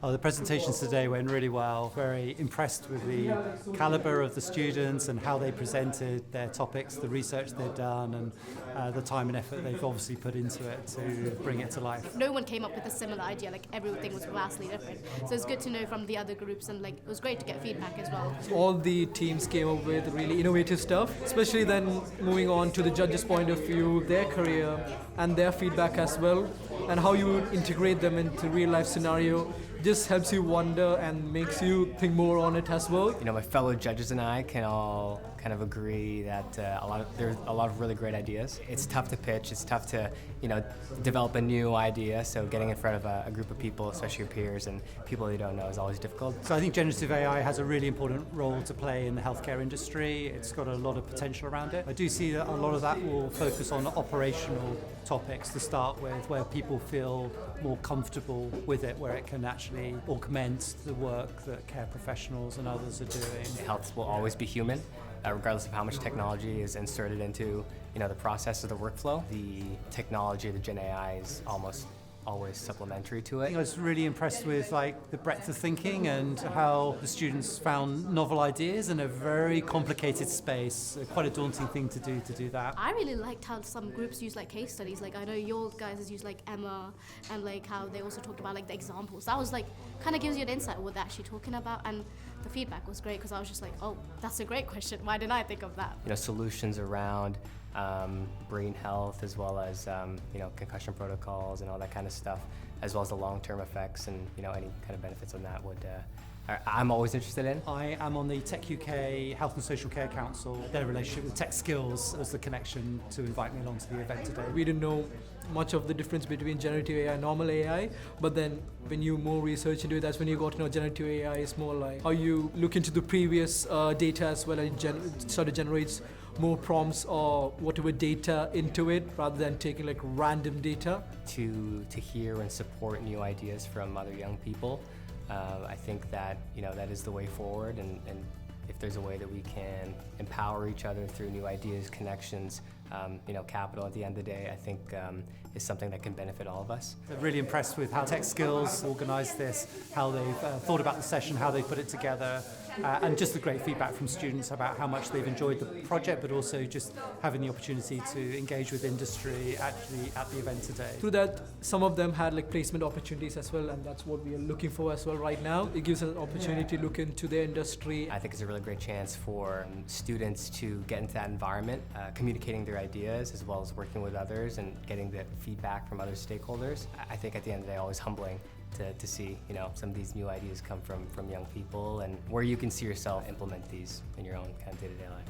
The presentations today went really well. Very impressed with the caliber of the students and how they presented their topics, the research they've done, and the time and effort they've obviously put into it to bring it to life. No one came up with a similar idea, like everything was vastly different. So it's good to know from the other groups, and like it was great to get feedback as well. All the teams came up with really innovative stuff, especially then moving on to the judges' point of view, their career and their feedback as well, and how you would integrate them into real life scenario. Just helps you wonder and makes you think more on it as well. You know, my fellow judges and I can all kind of agree that there's a lot of really great ideas. It's tough to pitch, it's tough to, develop a new idea, so getting in front of a group of people, especially your peers and people you don't know, is always difficult. So I think generative AI has a really important role to play in the healthcare industry. It's got a lot of potential around it. I do see that a lot of that will focus on operational topics to start with, where people feel more comfortable with it, where it can actually augment the work that care professionals and others are doing. Health will always be human, regardless of how much technology is inserted into the process of the workflow. The technology, the Gen AI, is almost always supplementary to it. I was really impressed with the breadth of thinking and how the students found novel ideas in a very complicated space. Quite a daunting thing to do that. I really liked how some groups use case studies. I know your guys has used Emma, and how they also talked about the examples. That was kind of gives you an insight of what they're actually talking about, and the feedback was great because I was just oh, that's a great question. Why didn't I think of that? Solutions around brain health, as well as concussion protocols and all that kind of stuff, as well as the long-term effects and any kind of benefits on that I'm always interested in. I am on the Tech UK Health and Social Care Council. Their relationship with techskills was the connection to invite me along to the event today. We didn't know much of the difference between generative AI and normal AI, but then when you more research into it, that's when you got to know generative AI is more how you look into the previous data as well, and sort of generates more prompts or whatever data into it, rather than taking random data. To hear and support new ideas from other young people, I think that that is the way forward, and if there's a way that we can empower each other through new ideas, connections, capital at the end of the day, I think is something that can benefit all of us. I'm really impressed with how techskills organised this, how they've thought about the session, how they put it together, and just the great feedback from students about how much they've enjoyed the project, but also just having the opportunity to engage with industry actually at the event today. Through that, some of them had placement opportunities as well, and that's what we are looking for as well right now. It gives us an opportunity to look into their industry. I think it's a really great chance for students to get into that environment, communicating their ideas as well as working with others and getting the feedback from other stakeholders. I think at the end of the day, always humbling to see some of these new ideas come from young people, and where you can see yourself implement these in your own kind of day-to-day life.